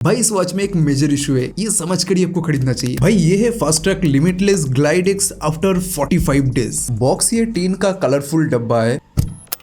भाई इस वॉच में एक मेजर इशू है, ये समझ कर ही आपको खरीदना चाहिए। भाई ये है fast track limitless glide x after 45 days. Box ये टीन का कलरफुल डब्बा है,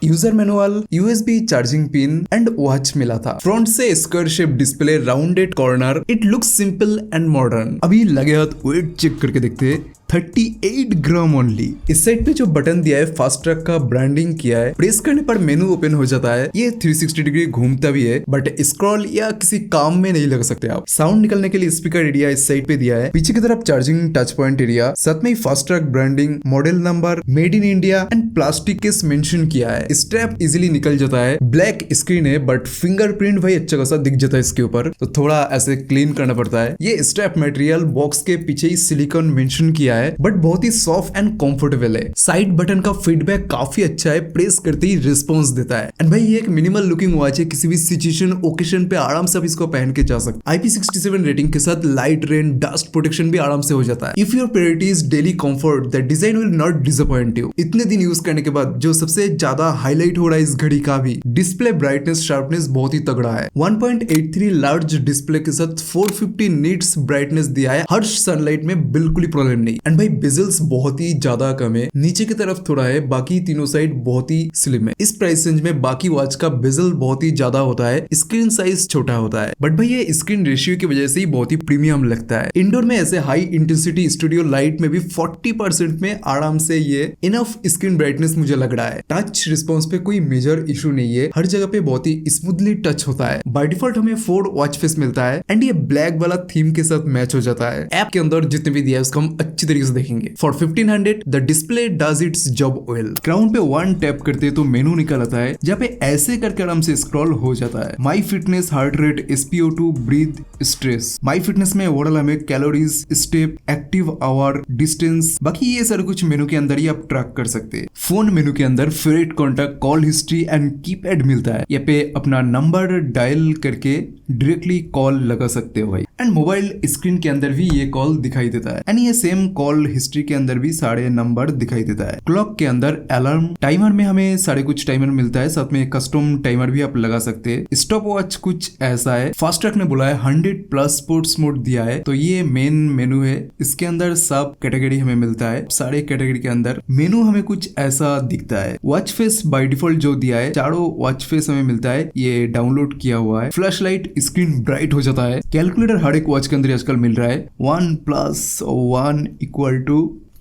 user manual, USB charging pin and watch मिला था। फ्रंट से square shape display, rounded corner, it looks simple and modern. अभी लगे हाथ वेट चेक करके देखते हैं, 38 ग्राम ओनली। इस साइड पे जो बटन दिया है फास्ट ट्रैक का ब्रांडिंग किया है, प्रेस करने पर मेनू ओपन हो जाता है। ये 360 डिग्री घूमता भी है, बट स्क्रॉल या किसी काम में नहीं लगा सकते आप। साउंड निकलने के लिए स्पीकर एरिया इस साइड पे दिया है, पीछे की तरफ चार्जिंग टच पॉइंट एरिया, साथ में fast track branding, model number, made in India and plastic case mention किया है। स्ट्रैप इजिली निकल जाता है। ब्लैक स्क्रीन है बट फिंगरप्रिंट भाई अच्छा खासा दिख जाता है इसके ऊपर, तो थोड़ा ऐसे क्लीन करना पड़ता है। ये स्ट्रैप मटेरियल बॉक्स के पीछे ही सिलिकॉन मेंशन किया है, बट बहुत ही सॉफ्ट एंड कंफर्टेबल है। साइड बटन का फीडबैक काफी अच्छा है, प्रेस करते ही रिस्पॉन्स देता है। एंड भाई ये एक मिनिमल लुकिंग वॉच है, किसी भी सिचुएशन ओकेशन पे आराम से आप इसको पहन के जा सकते। IP67 रेटिंग के साथ लाइट रेन डस्ट प्रोटेक्शन भी आराम से हो जाता है। If your priority is daily comfort, the design will not disappoint you. इतने दिन यूज करने के बाद जो सबसे ज्यादा हाईलाइट हो रहा है इस घड़ी का भी, डिस्प्ले ब्राइटनेस शार्पनेस बहुत ही तगड़ा है। 1.83 लार्ज डिस्प्ले के साथ 450 नीट्स ब्राइटनेस दिया है, हर्ष सनलाइट में बिल्कुल ही प्रॉब्लम नहीं। एंड भाई बेजल्स बहुत ही ज्यादा कम है, नीचे की तरफ थोड़ा है, बाकी तीनों साइड बहुत ही स्लिम है। इस प्राइस रेंज में बाकी वॉच का बेजल बहुत ही ज्यादा होता है, स्क्रीन साइज छोटा होता है, बट भाई ये स्क्रीन रेशियो की वजह से ही बहुत ही प्रीमियम लगता है। इंडोर में ऐसे हाई इंटेंसिटी स्टूडियो लाइट में भी 40% में आराम से ये इनफ स्क्रीन ब्राइटनेस मुझे लग रहा है। टच रिस्पॉन्स पे कोई मेजर इशू नहीं है, हर जगह पे बहुत ही स्मूथली टच होता है। बाय डिफॉल्ट हमें 4 वॉच फेस मिलता है एंड ये ब्लैक वाला थीम के साथ मैच हो जाता है। ऐप के अंदर जितने भी दिया है उसको हम अच्छी तरीके से देखेंगे। For 1500 the display does it's job well. Crown पे 1 टैप करते तो मेनू निकल आता है, जहाँ पे ऐसे करके आराम से स्क्रॉल हो जाता है। My fitness, heart rate, SpO2, breath, stress. My fitness में ओवरऑल हमें calories, step, active hour, distance, बाकी ये सारे कुछ मेनू के अंदर ही आप ट्रैक कर सकते हैं। फोन मेनू के अंदर favourite contact, call history and keypad मिलता है। यहाँ पे अपना नंबर डायल करके डायरेक्टली कॉल लगा सकते हो भाई। एंड मोबाइल स्क्रीन के अंदर भी ये कॉल दिखाई देता है, एंड ये सेम कॉल हिस्ट्री के अंदर भी सारे नंबर दिखाई देता है। क्लॉक के अंदर अलार्म, टाइमर में हमें सारे कुछ टाइमर मिलता है, साथ में कस्टम टाइमर भी आप लगा सकते हैं। स्टॉप वॉच कुछ ऐसा है। फास्ट ट्रैक ने बोला है 100+ स्पोर्ट्स मोड दिया है, तो ये मेन मेनू है। इसके अंदर सब कैटेगरी हमें मिलता है, सारे कैटेगरी के अंदर मेनू हमें कुछ ऐसा दिखता है। वॉच फेस बाय डिफॉल्ट जो दिया है, चारों वॉच फेस हमें मिलता है, ये डाउनलोड किया हुआ है। फ्लैश लाइट, स्क्रीन ब्राइट हो जाता है। कैलकुलेटर हर एक वॉच के अंदर आजकल मिल रहा है, 1+1 =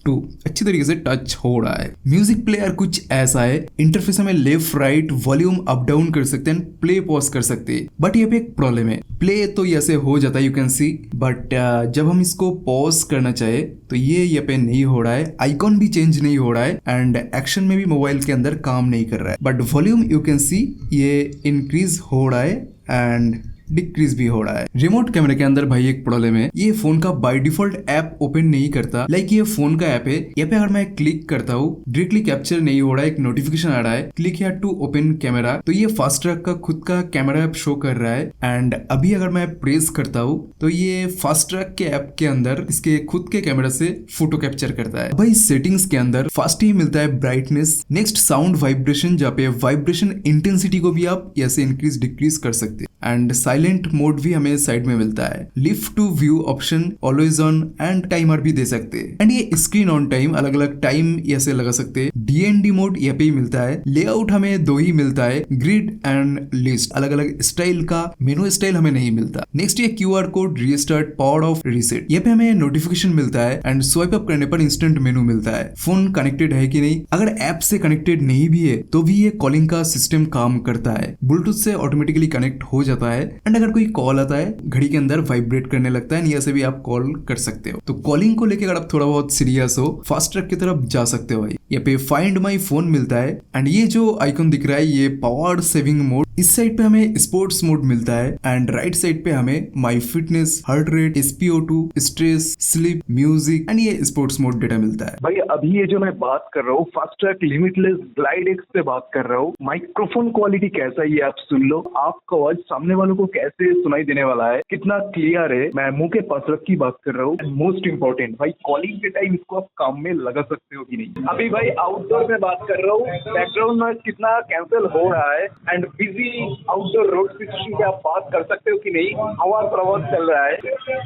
2 अच्छी तरीके से टच हो रहा है। म्यूजिक प्लेयर कुछ ऐसा है, इंटरफेस में left right volume up down कर सकते हैं, प्ले पॉज कर सकते हैं, बट ये पे एक प्रॉब्लम है। प्ले तो ऐसे हो जाता है, यू कैन सी, बट जब हम इसको पॉज करना चाहे तो ये यहाँ पे नहीं हो रहा है। आइकॉन भी चेंज नहीं हो रहा है एंड एक्शन में भी मोबाइल के अंदर काम नहीं कर रहा है, but volume you can see ये इंक्रीज हो रहा है एंड डिक्रीज भी हो रहा है। रिमोट कैमरे के अंदर भाई एक प्रॉब्लम है, ये फोन का बाय डिफॉल्ट ऐप ओपन नहीं करता। लाइक ये फोन का ऐप है, यहाँ पे अगर मैं क्लिक करता हूँ डायरेक्टली कैप्चर नहीं हो रहा है, एक नोटिफिकेशन आ रहा है click here to open camera, तो ये फास्ट ट्रैक का खुद का कैमरा ऐप शो कर रहा है। एंड अभी अगर मैं प्रेस करता हूँ तो ये फास्ट ट्रैक के ऐप के अंदर इसके खुद के कैमरा से फोटो कैप्चर करता है। भाई सेटिंग्स के अंदर फास्ट ही मिलता है ब्राइटनेस, नेक्स्ट साउंड वाइब्रेशन, जहाँ पे वाइब्रेशन इंटेंसिटी को भी आप ऐसे इंक्रीज डिक्रीज कर सकते हैं। एंड साइलेंट मोड भी हमें साइड में मिलता है। Lift to view option, always on and timer भी दे सकते हैं। एंड ये स्क्रीन ऑन टाइम, अलग अलग टाइम ऐसे लगा सकते हैं। DND मोड यहाँ पे ही मिलता है। लेआउट हमें 2 ही मिलता है, ग्रिड एंड लिस्ट, अलग अलग स्टाइल का मेनू स्टाइल हमें नहीं मिलता। नेक्स्ट ये QR code, restart, power of, reset, यहाँ पे हमें नोटिफिकेशन मिलता है एंड स्वाइप अप करने पर इंस्टेंट मेनू मिलता है। फोन कनेक्टेड है कि नहीं, अगर ऐप से कनेक्टेड नहीं भी है तो भी ये कॉलिंग का सिस्टम काम करता है, ब्लूटूथ से ऑटोमेटिकली कनेक्ट हो जाता है। एंड अगर कोई कॉल आता है घड़ी के अंदर वाइब्रेट करने लगता है, ऐसे भी आप कॉल कर सकते हो। तो कॉलिंग को लेके अगर आप थोड़ा बहुत सीरियस हो, फास्ट ट्रैक की तरफ जा सकते हो भाई। यहाँ पे फाइंड माई फोन मिलता है एंड ये जो आइकन दिख रहा है ये पावर सेविंग मोड। इस साइड पे हमें स्पोर्ट्स मोड मिलता है एंड राइट साइड पे हमें माई fitness, heart rate, SpO2, stress, sleep, music and ये स्पोर्ट्स मोड डेटा मिलता है। भाई अभी ये जो मैं बात कर रहा हूँ fast track limitless glide x पे बात कर रहा हूँ। माइक्रोफोन क्वालिटी कैसा है ये आप सुन लो, आपका आवाज सामने वालों को कैसे सुनाई देने वाला है, कितना क्लियर है। मैं मुंह के पास रख की बात कर रहा हूँ। मोस्ट इंपॉर्टेंट भाई, कॉलिंग के टाइम इसको आप काम में लगा सकते हो कि नहीं। अभी भाई आउटडोर में बात कर रहा हूँ, बैकग्राउंड में कितना कैंसिल हो रहा है and busy outdoor road situation पे आप बात कर सकते हो कि नहीं, हवा प्रवास चल रहा है,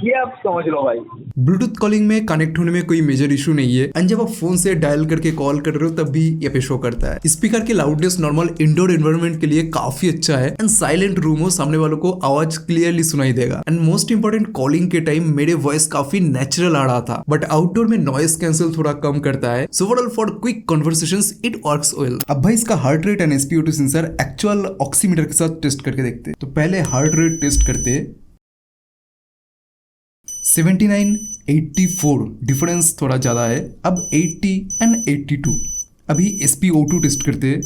ये आप समझ लो भाई। ब्लूटूथ कॉलिंग में कनेक्ट होने में कोई मेजर इशू नहीं है एंड जब आप फोन से डायल करके कॉल कर रहे हो तब भी ये पे शो करता है। स्पीकर की लाउडनेस नॉर्मल इंडोर एनवायरनमेंट के लिए काफी अच्छा है एंड साइलेंट रूम हो सामने वालों को आवाज क्लियरली सुनाई देगा एंड मोस्ट इंपोर्टेंट कॉलिंग के टाइम मेरे वॉइस काफी नेचुरल आ रहा था, बट आउटडोर में नॉइस कैंसिल थोड़ा कम करता है। So overall for quick conversations it works well. अब भाई इसका heart rate and SpO2 sensor actual oximeter के साथ टेस्ट करके देखते। तो पहले हार्ट रेट टेस्ट करते, 79, 84 डिफरेंस थोड़ा ज्यादा है। अब 80 एंड 82। अभी SpO2 टेस्ट करते,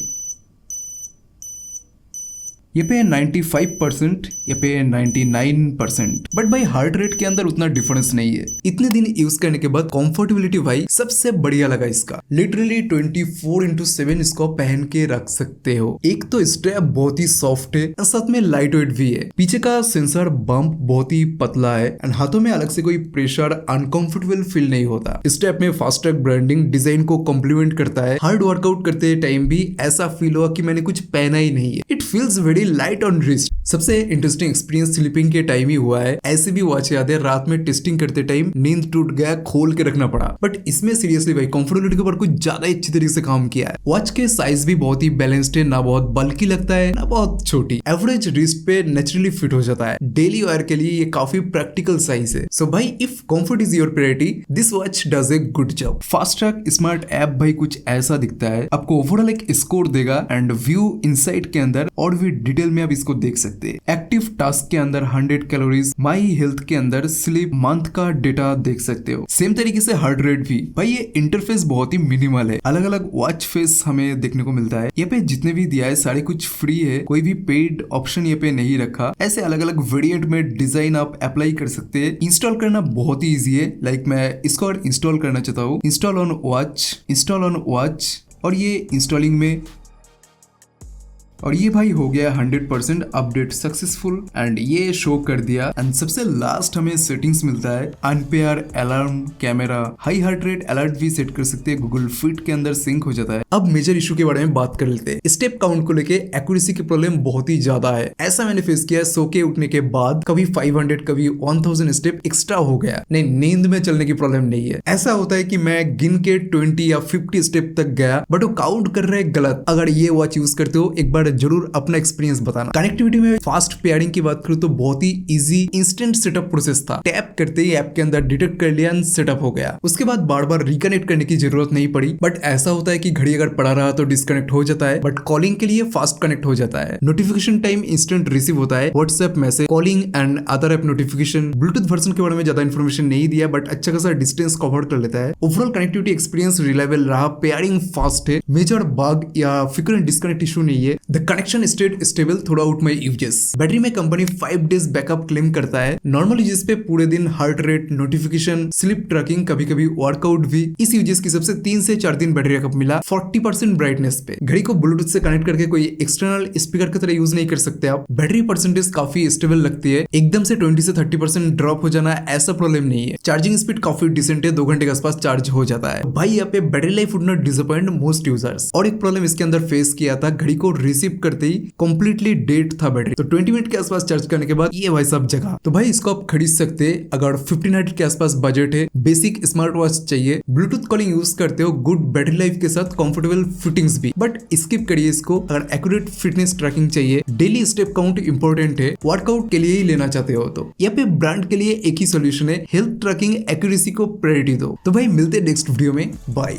ये पे 95%, ये पे 99%। बट भाई हार्ट रेट के अंदर उतना डिफरेंस नहीं है। इतने दिन यूज करने के बाद कंफर्टेबिलिटी भाई सबसे बढ़िया लगा इसका। लिटरली 24/7 इसको पहन के रख सकते हो। एक तो स्ट्रैप बहुत ही सॉफ्ट है, साथ में लाइट वेट भी है। पीछे का सेंसर बम्प बहुत ही पतला है एंड हाथों में अलग से कोई प्रेशर अनकंफर्टेबल फील नहीं होता। स्टेप में फास्ट ट्रैक ब्रांडिंग डिजाइन को कॉम्प्लीमेंट करता है। हार्ड वर्कआउट करते टाइम भी ऐसा फील हुआ कि मैंने कुछ पहना ही नहीं है। It feels very light on wrist. सबसे इंटरेस्टिंग एक्सपीरियंस स्लीपिंग के टाइम ही हुआ है। ऐसे भी वॉच याद है, रात में टेस्टिंग करते टाइम नींद टूट गया, खोल के रखना पड़ा। बट इसमें सीरियसली भाई कंफर्टेबिलिटी के ऊपर कुछ ज्यादा अच्छी तरीके से काम किया है। वॉच के साइज भी बहुत ही बैलेंस्ड है, ना बहुत बल्कि लगता है ना बहुत छोटी। एवरेज रिस्ट पे नेचुरली फिट हो जाता है। डेली वेयर के लिए ये काफी प्रैक्टिकल साइज है। सो भाई if comfort is your priority, this watch does a good job. Fast track smart app भाई कुछ ऐसा दिखता है। आपको ओवरऑल एक स्कोर देगा एंड व्यू इनसाइट के अंदर और भी डिटेल में आप इसको देख सकते हैं। एक्टिव टास्क के अंदर 100 कैलोरीज, माई हेल्थ के अंदर स्लीप मंथ का डेटा देख सकते हो। सेम तरीके से हार्ट रेट भी। भाई ये इंटरफेस बहुत ही मिनिमल है। अलग अलग वॉच फेस हमें देखने को मिलता है। ये पे जितने भी दिया है सारे कुछ फ्री है, कोई भी पेड ऑप्शन ये पे नहीं रखा। ऐसे अलग अलग वेरिएंट में डिजाइन आप अप्लाई कर सकते हैं। इंस्टॉल करना बहुत ही ईजी है। लाइक मैं इसको और इंस्टॉल करना चाहता हूँ। इंस्टॉल ऑन वॉच और ये इंस्टॉलिंग में, और ये भाई हो गया 100% अपडेट सक्सेसफुल एंड ये शो कर दिया। एंड सबसे लास्ट हमें सेटिंग्स मिलता है। Unpair, alarm, camera, high heart rate alert भी सेट कर सकते हैं। गूगल फिट के अंदर सिंक हो जाता है। अब मेजर इशू के बारे में बात कर लेते हैं। स्टेप काउंट को लेके एक्यूरेसी की प्रॉब्लम बहुत ही ज्यादा है। ऐसा मैंने फेस किया, सो के उठने के बाद कभी 500 कभी 1000 स्टेप एक्स्ट्रा हो गया। नहीं, नींद में चलने की प्रॉब्लम नहीं है। ऐसा होता है कि मैं गिन के 20 या 50 स्टेप तक गया, बट वो काउंट कर रहे गलत। अगर ये वॉच यूज करते हो एक बार जरूर अपना एक्सपीरियंस बताना। कनेक्टिविटी में फास्ट पेयरिंग की बात करूं तो बहुत ही इजी इंस्टेंट सेटअप प्रोसेस था। टैप करते ही ऐप के अंदर डिटेक्ट कर लिया, सेटअप हो गया। उसके बाद बार बार रिकनेक्ट करने की जरूरत नहीं पड़ी। बट ऐसा होता है कि घड़ी अगर पड़ा रहा तो डिस्कनेक्ट हो जाता है, बट कॉलिंग के लिए फास्ट कनेक्ट हो जाता है। नोटिफिकेशन टाइम इंस्टेंट रिसीव होता है। WhatsApp message, calling and other app notification. Bluetooth version के बारे में ज्यादा इन्फॉर्मेशन नहीं दिया, बट अच्छा खासा डिस्टेंस कवर कर लेता है। ओवरऑल कनेक्टिविटी एक्सपीरियंस रिलायबल रहा। पेयरिंग फास्ट है। मेजर बग या फ्रीक्वेंट डिस्कनेक्ट इशू नहीं है। The connection state stable through out my uses. Battery में कंपनी 5 डेज बैकअप क्लेम करता है। नॉर्मल यूजेस पे पूरे दिन heart rate, notification, slip trekking, कभी कभी वर्कआउट भी। इस यूजेस की सबसे 3 से 4 दिन बैटरी बैकअप मिला 40% ब्राइटनेस पे। घड़ी को ब्लूटूथ से कनेक्ट करके कोई एक्सटर्नल स्पीकर की तरह यूज नहीं कर सकते आप। बैटरी परसेंटेज काफी स्टेबल लगती है। एकदम से 20 से 30% ड्रॉप हो जाना ऐसा प्रॉब्लम नहीं है। चार्जिंग स्पीड काफी डिसेंट है, 2 घंटे के आसपास चार्ज हो जाता है। भाई यहाँ पे battery life would not disappoint most users. और एक प्रॉब्लम इसके अंदर फेस किया था, घड़ी को रिसीव करते ही कंप्लीटली डेट था बैटरी। तो 20 मिनट के आसपास चार्ज करने के बाद ये भाई सब जगह। तो भाई इसको आप खरीद सकते हैं अगर 1500 के आसपास बजट है। बेसिक स्मार्ट वॉच चाहिए, ब्लूटूथ कॉलिंग यूज करते हो, गुड बैटरी लाइफ के साथ कंफर्टेबल फिटिंग्स भी। बट स्किप करिए इसको अगर एक्यूरेट फिटनेस ट्रैकिंग चाहिए। डेली स्टेप काउंट इंपॉर्टेंट है, वर्कआउट के लिए ही लेना चाहते हो तो। यहाँ पे ब्रांड के लिए एक ही सोल्यूशन है, हेल्थ ट्रैकिंग एक्यूरेसी को प्रायोरिटी दो। तो भाई मिलते नेक्स्ट वीडियो में, बाय।